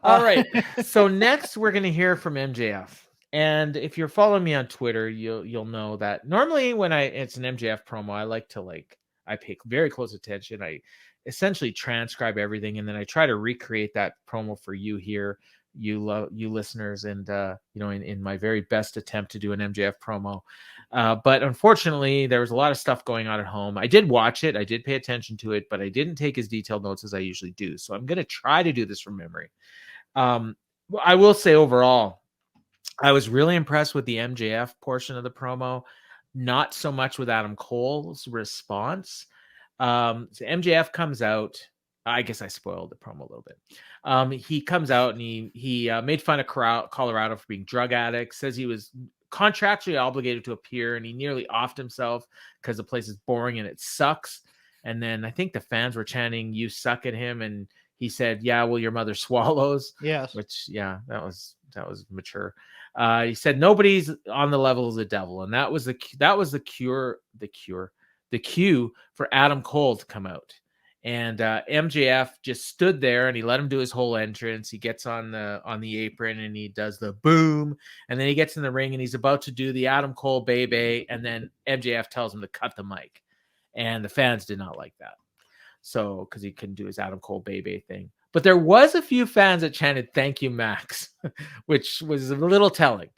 All right. So next we're going to hear from MJF. And if you're following me on Twitter, you'll know that normally when it's an MJF promo, I pay very close attention. I essentially transcribe everything, and then I try to recreate that promo for you here, you listeners, and in my very best attempt to do an MJF promo. But unfortunately, there was a lot of stuff going on at home. I did watch it, I did pay attention to it, but I didn't take as detailed notes as I usually do. So I'm going to try to do this from memory. I will say overall, I was really impressed with the MJF portion of the promo, not so much with Adam Cole's response. So MJF comes out. I guess I spoiled the promo a little bit. He comes out and he made fun of Colorado for being drug addicts, says he was contractually obligated to appear, and he nearly offed himself because the place is boring and it sucks. And then I think the fans were chanting, "You suck" at him, and he said, "Yeah, well, your mother swallows." Yes. Which, yeah, that was mature. He said nobody's on the level of the devil, and that was the cue for Adam Cole to come out. And MJF just stood there, and he let him do his whole entrance. He gets on the apron, and he does the boom, and then he gets in the ring, and he's about to do the Adam Cole Bebe, and then MJF tells him to cut the mic, and the fans did not like that. So, because he couldn't do his Adam Cole Bebe thing. But there was a few fans that chanted, "Thank you, Max," which was a little telling,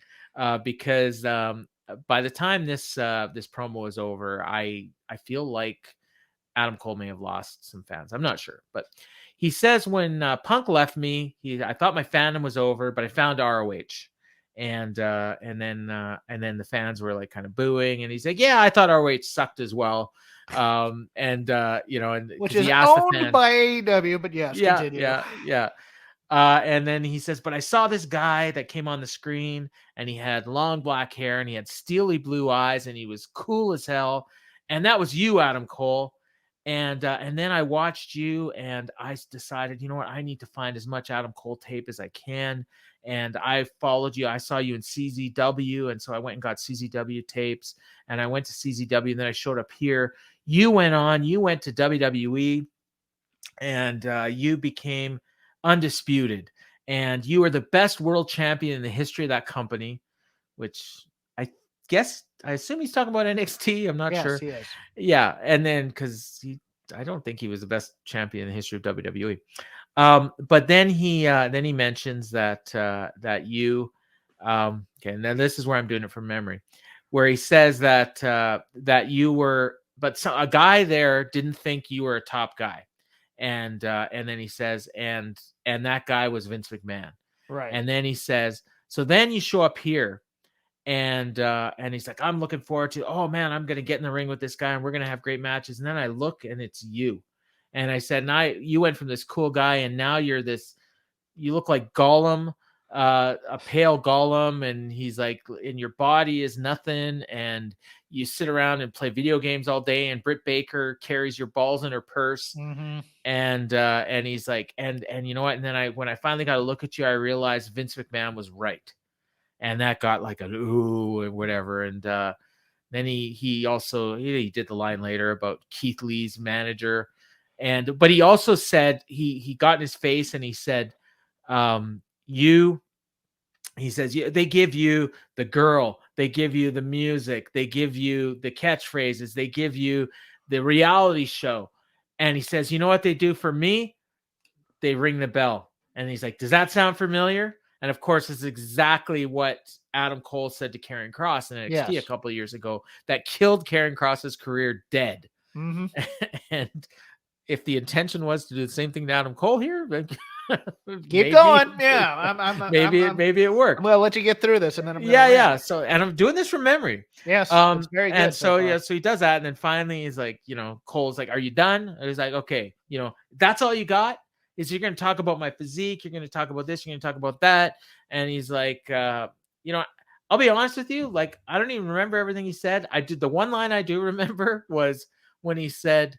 because by the time this promo was over, I feel like Adam Cole may have lost some fans. I'm not sure, but he says when Punk left me, I thought my fandom was over, but I found ROH, and then the fans were like kind of booing, and he's like, "Yeah, I thought ROH sucked as well." And which is owned by AEW, but yes, continue. Yeah. And then he says, "But I saw this guy that came on the screen, and he had long black hair, and he had steely blue eyes, and he was cool as hell, and that was you, Adam Cole. And then I watched you, and I decided, you know what, I need to find as much Adam Cole tape as I can. And I followed you. I saw you in CZW, and so I went and got CZW tapes, and I went to CZW, and then I showed up here. You went to WWE, and you became undisputed, and you were the best world champion in the history of that company," which I assume he's talking about NXT. I'm not sure. Yes, he is. Yeah, and then because I don't think he was the best champion in the history of WWE. But then he mentions that you, okay, now this is where I'm doing it from memory, where he says that you were, but a guy there didn't think you were a top guy, and then he says, and that guy was Vince McMahon, right? And then he says, so then you show up here, and he's like, "I'm looking forward to, oh man, I'm gonna get in the ring with this guy, and we're gonna have great matches." And then I look, and it's you. And I said, you went from this cool guy, and now you look like Gollum, a pale Gollum. And he's like, and your body is nothing. And you sit around and play video games all day. And Britt Baker carries your balls in her purse. Mm-hmm. And he's like, and you know what? And then when I finally got to look at you, I realized Vince McMahon was right. And that got like an ooh and whatever. And then he also did the line later about Keith Lee's manager. But he also said, he got in his face, and he said, they give you the girl, they give you the music, they give you the catchphrases, they give you the reality show. And he says, you know what they do for me? They ring the bell. And he's like, does that sound familiar? And of course, it's exactly what Adam Cole said to Karrion Kross in NXT a couple of years ago, that killed Karrion Kross's career dead. Mm-hmm. And if the intention was to do the same thing to Adam Cole here, keep going. Yeah, maybe it worked. I'm gonna let you get through this, and then So, and I'm doing this from memory. Yes, it's very good. And so he does that, and then finally he's like, Cole's like, "Are you done?" And he's like, "Okay, that's all you got? Is you're going to talk about my physique? You're going to talk about this? You're going to talk about that?" And he's like, I'll be honest with you, like, I don't even remember everything he said. The one line I do remember was when he said,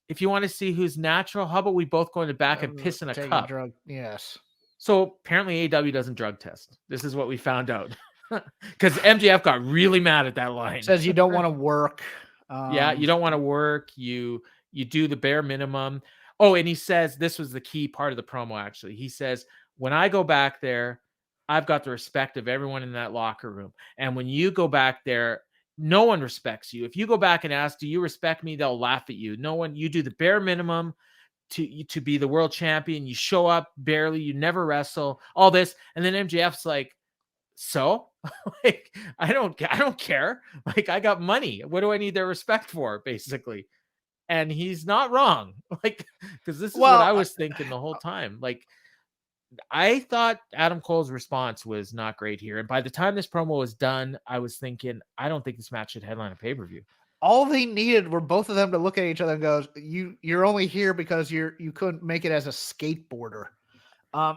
"If you want to see who's natural, how about we both go in the back and piss in a cup?" Yes. So apparently AEW doesn't drug test. This is what we found out. Because MJF got really mad at that line. Says you don't want to work. You don't want to work. You do the bare minimum. Oh, and he says, this was the key part of the promo, actually. He says, when I go back there, I've got the respect of everyone in that locker room. And when you go back there, no one respects you. If you go back and ask, do you respect me? They'll laugh at you. No one, you do the bare minimum to be the world champion. You show up barely, you never wrestle, all this. And then MJF's like, so like, I don't care. Like, I got money. What do I need their respect for, basically? And he's not wrong. Like, because this is what I was thinking the whole time. Like, I thought Adam Cole's response was not great here. And by the time this promo was done, I was thinking, I don't think this match should headline a pay-per-view. All they needed were both of them to look at each other and go, you're only here because you couldn't make it as a skateboarder.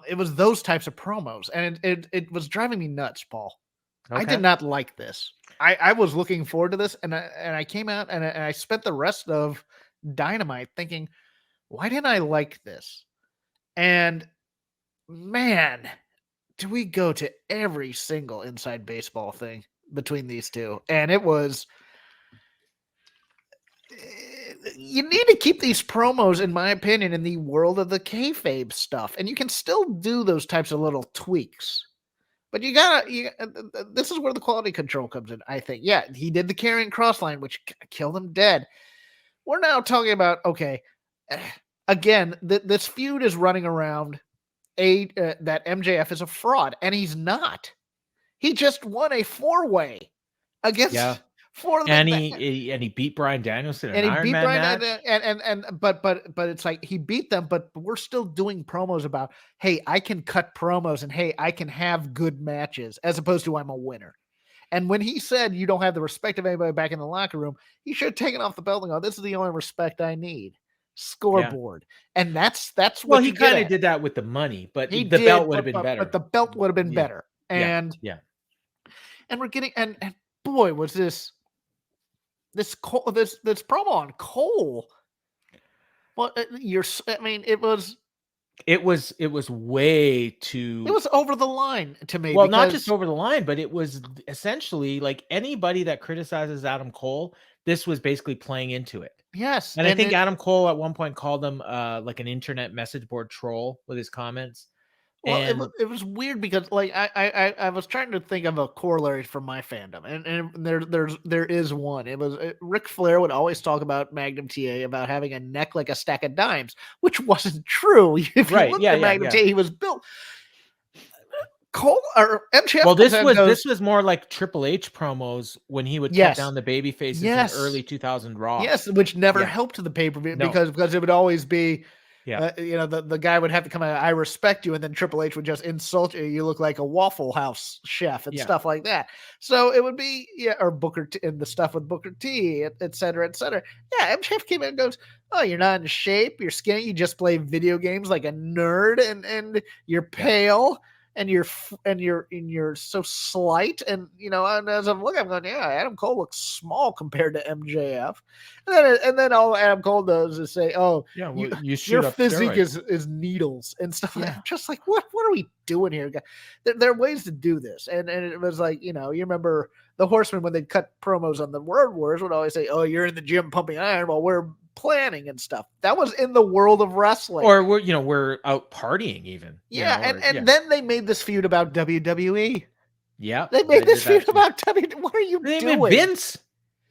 It was those types of promos, and it was driving me nuts, Paul. Okay. I did not like this. I was looking forward to this, and I came out and I spent the rest of Dynamite thinking, why didn't I like this? And man, do we go to every single Inside Baseball thing between these two, and it was. You need to keep these promos, in my opinion, in the world of the kayfabe stuff, and you can still do those types of little tweaks. But this is where the quality control comes in, I think. Yeah, he did the carrying crossline, which killed him dead. We're now talking about, okay, again, this feud is running around that MJF is a fraud, and he's not. He just won a 4-way against... Yeah. And he beat Bryan Danielson in an Iron Man match. But it's like he beat them, but we're still doing promos about, hey, I can cut promos and hey, I can have good matches, as opposed to I'm a winner. And when he said you don't have the respect of anybody back in the locker room, he should have taken off the belt and go, this is the only respect I need. Scoreboard. Yeah. And that's what well, he kind of did that with the money, but the belt would have been better. But the belt would have been better. And we're getting and boy, was this promo on Cole. Well, it was way too. It was over the line to me. Well, not just over the line, but it was essentially like anybody that criticizes Adam Cole, this was basically playing into it. Yes, and I think Adam Cole at one point called him like an internet message board troll with his comments. Well, it was weird because like I was trying to think of a corollary for my fandom, and there is one. It was Ric Flair would always talk about Magnum TA about having a neck like a stack of dimes, which wasn't true. If you look at Magnum TA, he was built. Cole or MJF. Well, this was more like Triple H promos when he would cut down the baby faces in early 2000 Raw. Yes, which never helped the pay-per-view because it would always be. Yeah, the guy would have to come out, I respect you, and then Triple H would just insult you. You look like a Waffle House chef and stuff like that. So it would be or Booker T, and the stuff with Booker T, et cetera, et cetera. Yeah, MJF came in and goes, "Oh, you're not in shape. You're skinny. You just play video games like a nerd, and you're pale." And you're so slight, and and as I'm looking, I'm going, yeah, Adam Cole looks small compared to MJF, and then all Adam Cole does is say, oh, yeah, your physique is needles and stuff. Yeah. I'm just like, what are we doing here? There are ways to do this, and it was like, you remember the Horsemen when they'd cut promos on the Word Wars would always say, oh, you're in the gym pumping iron while we're planning and stuff. That was in the world of wrestling. Or we're out partying even. Yeah, then they made this feud about WWE. Yeah. They made this feud about WWE. What are you doing? Made Vince.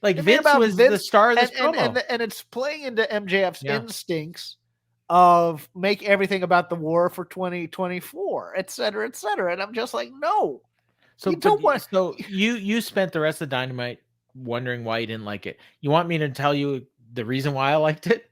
Like Vince was the star of this promo. And it's playing into MJF's instincts of make everything about the war for 2024, et cetera, et cetera. And I'm just like, no. So you spent the rest of Dynamite wondering why you didn't like it. You want me to tell you the reason why I liked it?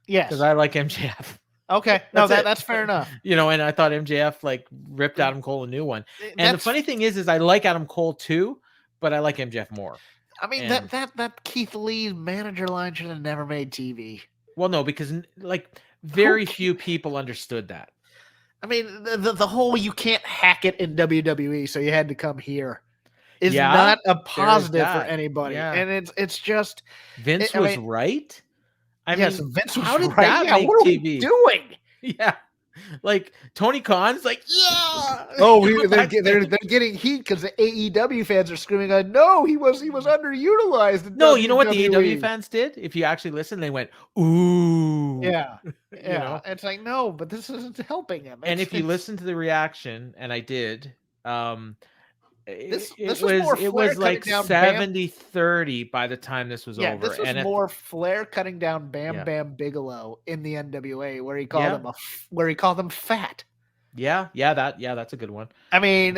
Yes. Because I like MJF. Okay. No, that's fair enough. And I thought MJF like ripped Adam Cole a new one. And the funny thing is I like Adam Cole too, but I like MJF more. I mean, that Keith Lee manager line should have never made TV. Well, no, because like very few people understood that. I mean, the whole you can't hack it in WWE, so you had to come here. Is not a positive for anybody, and it's just Vince was right. Vince was how did right. That make what are TV? we doing? Yeah, Like Tony Khan's like, yeah. Oh, they're getting heat because the AEW fans are screaming, "No, he was underutilized." In No, you know what the WWE. AEW fans did? If you actually listen, they went, ooh. Yeah. You know? It's like, no, but this isn't helping him. And if you listen to the reaction, and I did, this it was more was Flair like cutting down 70-30 by the time this was over. This was and more Flair cutting down Bam Bigelow in the NWA, where he called him fat. That's a good one. I mean,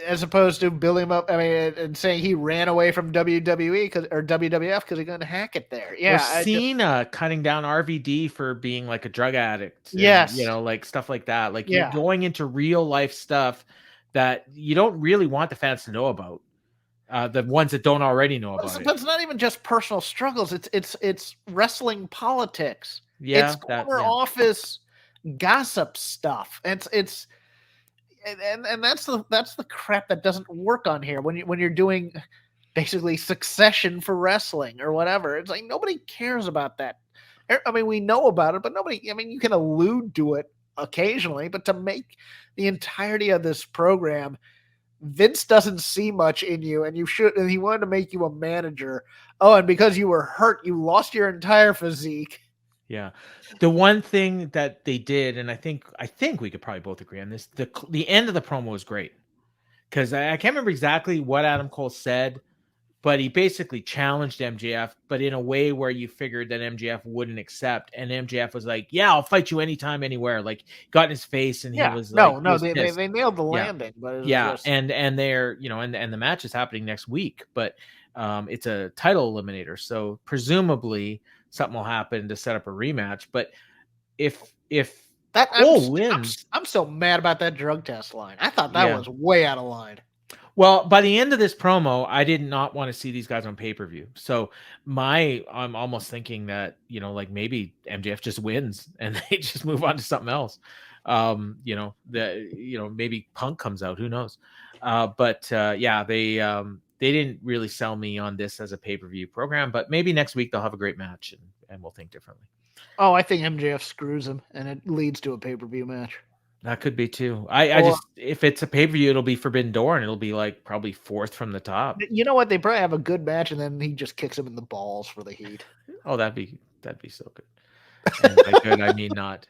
as opposed to building him up, I mean, and saying he ran away from WWE or WWF because he couldn't hack it there. Yeah, or Cena cutting down RVD for being like a drug addict. Yes, and, like stuff like that. Like you're going into real life stuff that you don't really want the fans to know about. The ones that don't already know about it. But it's not even just personal struggles. It's wrestling politics. Yeah, it's corner office gossip stuff. And that's the crap that doesn't work on here when you're doing basically Succession for wrestling or whatever. It's like nobody cares about that. I mean, we know about it, but nobody. I mean, you can allude to it occasionally, but to make the entirety of this program, Vince doesn't see much in you, and he wanted to make you a manager. Oh, and because you were hurt, you lost your entire physique. Yeah. The one thing that they did, and I think we could probably both agree on this, the end of the promo was great. Because I can't remember exactly what Adam Cole said, but he basically challenged MJF, but in a way where you figured that MJF wouldn't accept. And MJF was like, yeah, I'll fight you anytime, anywhere. Like, got in his face, and he was they nailed the landing. But and they're, and the match is happening next week, but it's a title eliminator. So presumably something will happen to set up a rematch. But if that wins, I'm so mad about that drug test line. I thought that was way out of line. Well, by the end of this promo, I did not want to see these guys on pay-per-view. So I'm almost thinking that, like maybe MJF just wins and they just move on to something else. Maybe Punk comes out, who knows? They didn't really sell me on this as a pay-per-view program, but maybe next week they'll have a great match and we'll think differently. Oh, I think MJF screws him and it leads to a pay-per-view match. That could be too. If it's a pay-per-view, it'll be Forbidden Door and it'll be like probably fourth from the top. You know what? They probably have a good match and then he just kicks him in the balls for the heat. Oh, that'd be so good. And by good, I mean not.